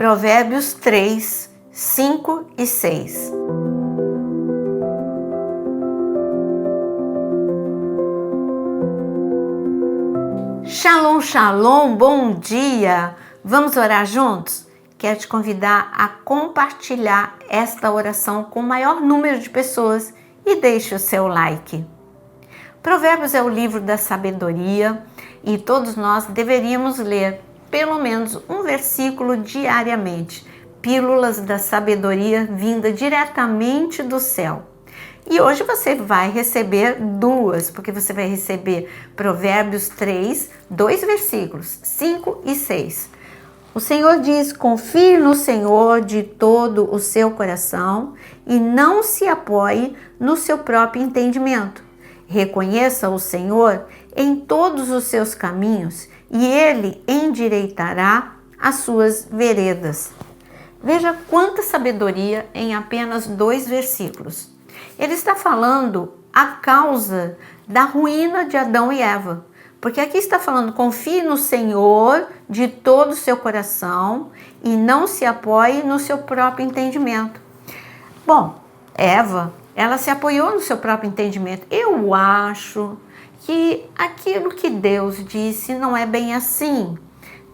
Provérbios 3, 5 e 6. Shalom, shalom, bom dia! Vamos orar juntos? Quero te convidar a compartilhar esta oração com o maior número de pessoas e deixe o seu like. Provérbios é o livro da sabedoria e todos nós deveríamos ler pelo menos um versículo diariamente, pílulas da sabedoria vinda diretamente do céu. E hoje você vai receber duas, porque você vai receber Provérbios 3, 2 versículos, 5 e 6. O Senhor diz: confie no Senhor de todo o seu coração e não se apoie no seu próprio entendimento. Reconheça o Senhor em todos os seus caminhos e Ele endireitará as suas veredas. Veja quanta sabedoria em apenas 2 versículos. Ele está falando a causa da ruína de Adão e Eva. Porque aqui está falando, confie no Senhor de todo o seu coração e não se apoie no seu próprio entendimento. Bom, Eva, ela se apoiou no seu próprio entendimento. Eu acho que aquilo que Deus disse não é bem assim.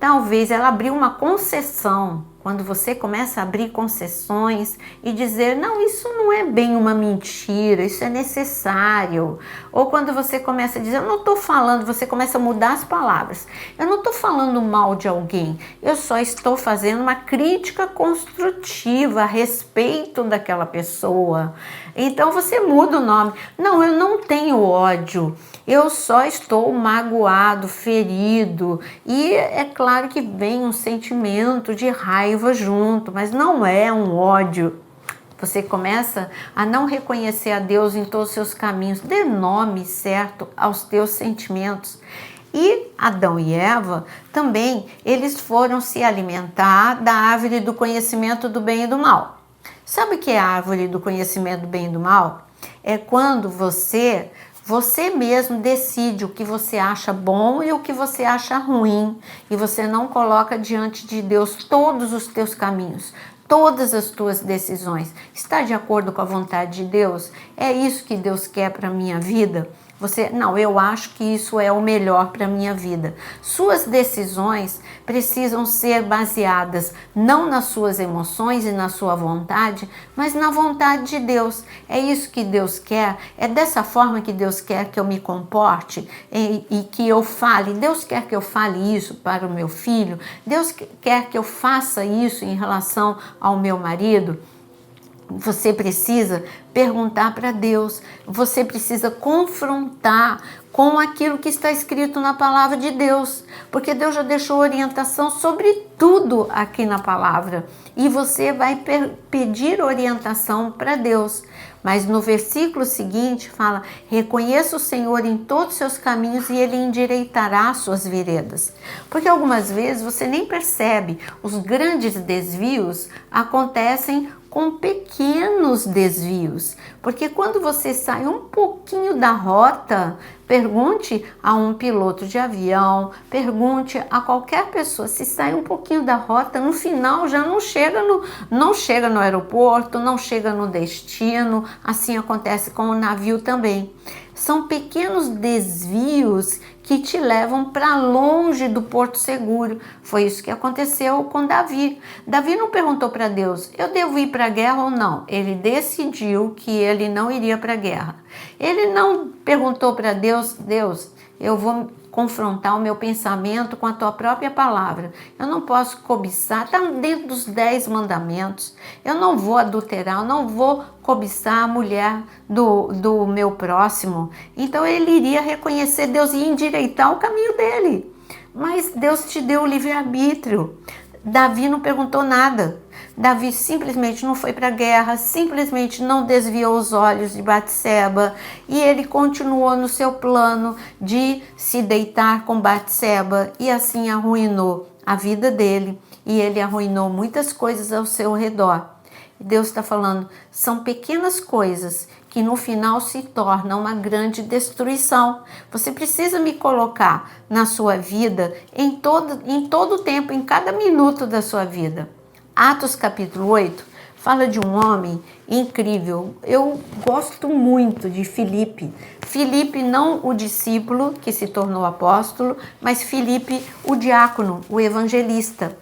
Talvez ela abriu uma concessão. Quando você começa a abrir concessões e dizer, não, isso não é bem uma mentira, isso é necessário. Ou quando você começa a dizer, eu não estou falando, você começa a mudar as palavras. Eu não estou falando mal de alguém, eu só estou fazendo uma crítica construtiva a respeito daquela pessoa. Então você muda o nome. Não, eu não tenho ódio. Eu só estou magoado, ferido. E é claro que vem um sentimento de raiva junto, mas não é um ódio. Você começa a não reconhecer a Deus em todos os seus caminhos. Dê nome certo aos teus sentimentos. E Adão e Eva também, eles foram se alimentar da árvore do conhecimento do bem e do mal. Sabe o que é a árvore do conhecimento do bem e do mal? É quando você mesmo decide o que você acha bom e o que você acha ruim. E você não coloca diante de Deus todos os teus caminhos, todas as tuas decisões. Está de acordo com a vontade de Deus? É isso que Deus quer para a minha vida? Não, eu acho que isso é o melhor para a minha vida. Suas decisões precisam ser baseadas não nas suas emoções e na sua vontade, mas na vontade de Deus. É isso que Deus quer, é dessa forma que Deus quer que eu me comporte e que eu fale. Deus quer que eu fale isso para o meu filho, Deus quer que eu faça isso em relação ao meu marido. Você precisa perguntar para Deus, você precisa confrontar com aquilo que está escrito na palavra de Deus, porque Deus já deixou orientação sobre tudo aqui na palavra e você vai pedir orientação para Deus. Mas no versículo seguinte fala, reconheça o Senhor em todos os seus caminhos e Ele endireitará as suas veredas. Porque algumas vezes você nem percebe, os grandes desvios acontecem com pequenos desvios, porque quando você sai um pouquinho da rota, pergunte a um piloto de avião, pergunte a qualquer pessoa, se sai um pouquinho da rota, no final já não chega no aeroporto, não chega no destino. Assim acontece com o navio também. São pequenos desvios que te levam para longe do porto seguro. Foi isso que aconteceu com Davi. Davi não perguntou para Deus, eu devo ir para a guerra ou não? Ele decidiu que ele não iria para a guerra. Ele não perguntou para Deus, eu vou confrontar o meu pensamento com a tua própria palavra. Eu não posso cobiçar, está dentro dos 10 mandamentos. Eu não vou adulterar, eu não vou cobiçar a mulher do meu próximo. Então ele iria reconhecer Deus e endireitar o caminho dele. Mas Deus te deu o livre-arbítrio. Davi não perguntou nada. Davi simplesmente não foi para a guerra, simplesmente não desviou os olhos de Batseba e ele continuou no seu plano de se deitar com Batseba e assim arruinou a vida dele e ele arruinou muitas coisas ao seu redor. E Deus está falando, são pequenas coisas que no final se tornam uma grande destruição. Você precisa me colocar na sua vida em todo o tempo, em cada minuto da sua vida. Atos capítulo 8 fala de um homem incrível. Eu gosto muito de Filipe. Filipe, não o discípulo que se tornou apóstolo, mas Filipe, o diácono, o evangelista.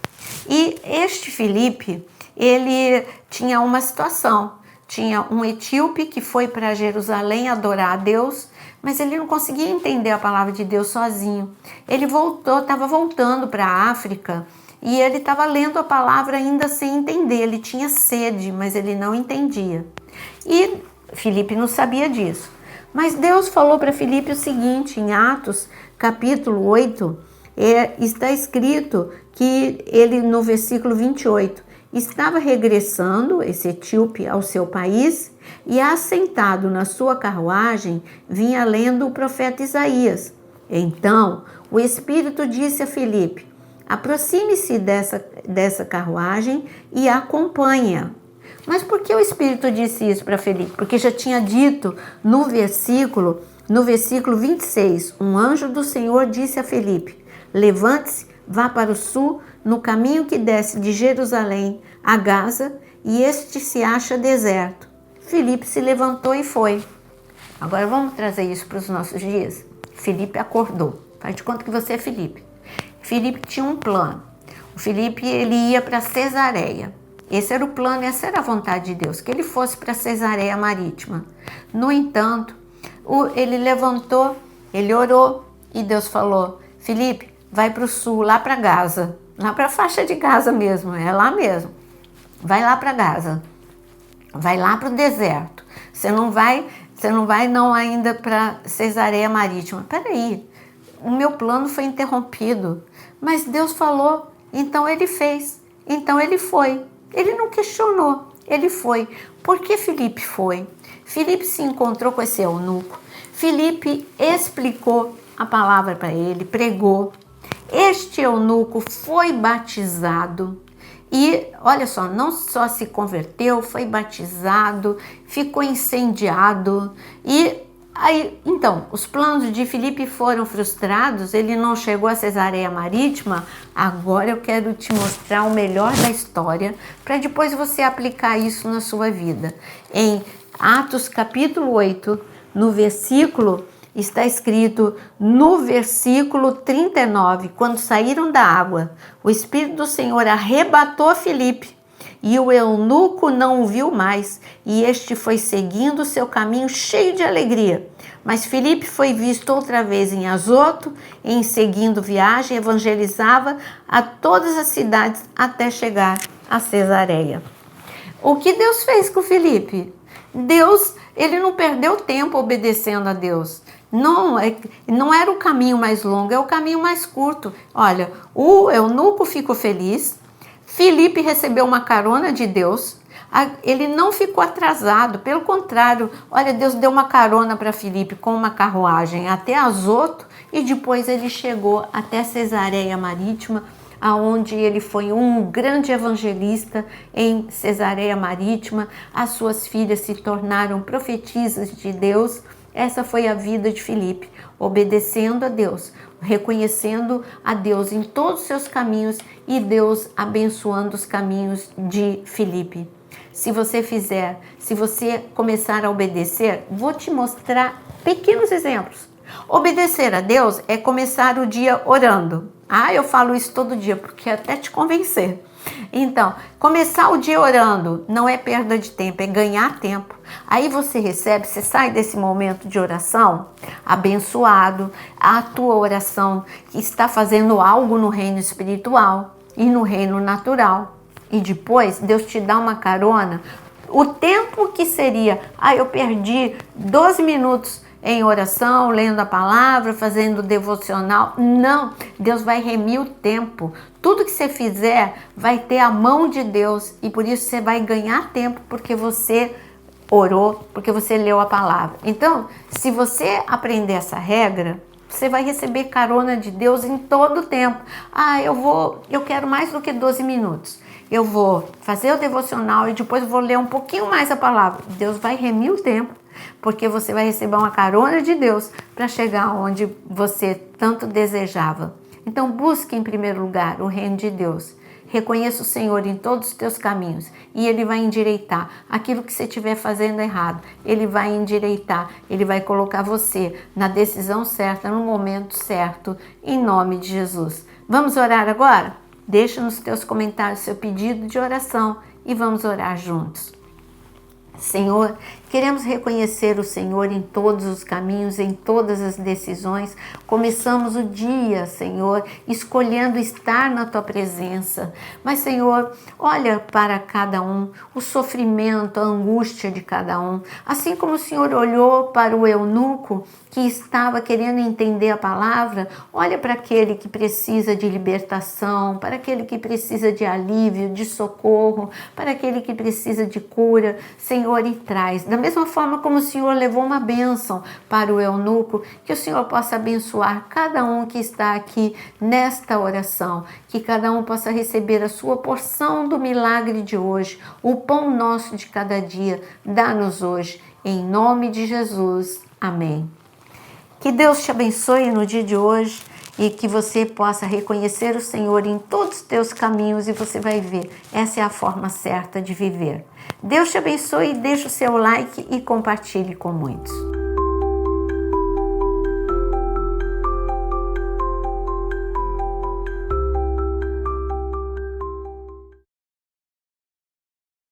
E este Filipe, ele tinha uma situação. Tinha um etíope que foi para Jerusalém adorar a Deus, mas ele não conseguia entender a palavra de Deus sozinho. Ele estava voltando para a África e ele estava lendo a palavra ainda sem entender. Ele tinha sede, mas ele não entendia. E Filipe não sabia disso. Mas Deus falou para Filipe o seguinte, em Atos capítulo 8, está escrito que ele, no versículo 28, estava regressando, esse etíope, ao seu país, e assentado na sua carruagem, vinha lendo o profeta Isaías. Então, o Espírito disse a Filipe: aproxime-se dessa carruagem e acompanha. Mas por que o Espírito disse isso para Filipe? Porque já tinha dito no versículo 26, um anjo do Senhor disse a Filipe: levante-se, vá para o sul, no caminho que desce de Jerusalém a Gaza, e este se acha deserto. Filipe se levantou e foi. Agora vamos trazer isso para os nossos dias. Filipe acordou. Faz de conta que você é Filipe. Filipe tinha um plano. O Filipe, ele ia para Cesareia. Esse era o plano, essa era a vontade de Deus, que ele fosse para Cesareia Marítima. No entanto, ele levantou, ele orou e Deus falou: Filipe, vai para o sul, lá para Gaza, lá para a faixa de Gaza mesmo, é lá mesmo. Vai lá para Gaza, vai lá para o deserto. Você não vai não ainda para Cesareia Marítima. Peraí, o meu plano foi interrompido, mas Deus falou, então ele fez, então ele foi. Ele não questionou, ele foi. Por que Filipe foi? Filipe se encontrou com esse eunuco. Filipe explicou a palavra para ele, pregou. Este eunuco foi batizado e, olha só, não só se converteu, foi batizado, ficou incendiado. E aí, então, os planos de Filipe foram frustrados, ele não chegou a Cesareia Marítima. Agora eu quero te mostrar o melhor da história, para depois você aplicar isso na sua vida. Em Atos capítulo 8, no versículo, está escrito, no versículo 39, quando saíram da água, o Espírito do Senhor arrebatou Filipe, e o eunuco não o viu mais, e este foi seguindo seu caminho cheio de alegria. Mas Filipe foi visto outra vez em Azoto, e em seguindo viagem, evangelizava a todas as cidades até chegar a Cesareia. O que Deus fez com Filipe? Deus, ele não perdeu tempo obedecendo a Deus. Não era o caminho mais longo, é o caminho mais curto. Olha, o eunuco ficou feliz, Filipe recebeu uma carona de Deus, ele não ficou atrasado, pelo contrário, olha, Deus deu uma carona para Filipe com uma carruagem até Azoto e depois ele chegou até Cesareia Marítima, aonde ele foi um grande evangelista em Cesareia Marítima. As suas filhas se tornaram profetisas de Deus. Essa foi a vida de Filipe, obedecendo a Deus, reconhecendo a Deus em todos os seus caminhos e Deus abençoando os caminhos de Filipe. Se você começar a obedecer, vou te mostrar pequenos exemplos. Obedecer a Deus é começar o dia orando. Eu falo isso todo dia, porque até te convencer. Então, começar o dia orando não é perda de tempo, é ganhar tempo. Aí você sai desse momento de oração abençoado, a tua oração está fazendo algo no reino espiritual e no reino natural. E depois Deus te dá uma carona. O tempo que seria, eu perdi 12 minutos em oração, lendo a palavra, fazendo devocional. Não, Deus vai remir o tempo. Tudo que você fizer vai ter a mão de Deus e por isso você vai ganhar tempo, porque você orou, porque você leu a palavra. Então, se você aprender essa regra, você vai receber carona de Deus em todo o tempo. Eu quero mais do que 12 minutos. Eu vou fazer o devocional e depois vou ler um pouquinho mais a palavra. Deus vai remir o tempo, porque você vai receber uma carona de Deus para chegar onde você tanto desejava. Então busque em primeiro lugar o reino de Deus. Reconheça o Senhor em todos os teus caminhos e Ele vai endireitar aquilo que você estiver fazendo errado. Ele vai endireitar, Ele vai colocar você na decisão certa, no momento certo, em nome de Jesus. Vamos orar agora? Deixa nos teus comentários seu pedido de oração e vamos orar juntos. Senhor, queremos reconhecer o Senhor em todos os caminhos, em todas as decisões. Começamos o dia, Senhor, escolhendo estar na Tua presença. Mas, Senhor, olha para cada um, o sofrimento, a angústia de cada um. Assim como o Senhor olhou para o eunuco que estava querendo entender a palavra, olha para aquele que precisa de libertação, para aquele que precisa de alívio, de socorro, para aquele que precisa de cura, Senhor, e traz. Da mesma forma como o Senhor levou uma bênção para o eunuco, que o Senhor possa abençoar cada um que está aqui nesta oração, que cada um possa receber a sua porção do milagre de hoje, o pão nosso de cada dia, dá-nos hoje, em nome de Jesus. Amém. Que Deus te abençoe no dia de hoje e que você possa reconhecer o Senhor em todos os teus caminhos e você vai ver, essa é a forma certa de viver. Deus te abençoe, deixa o seu like e compartilhe com muitos.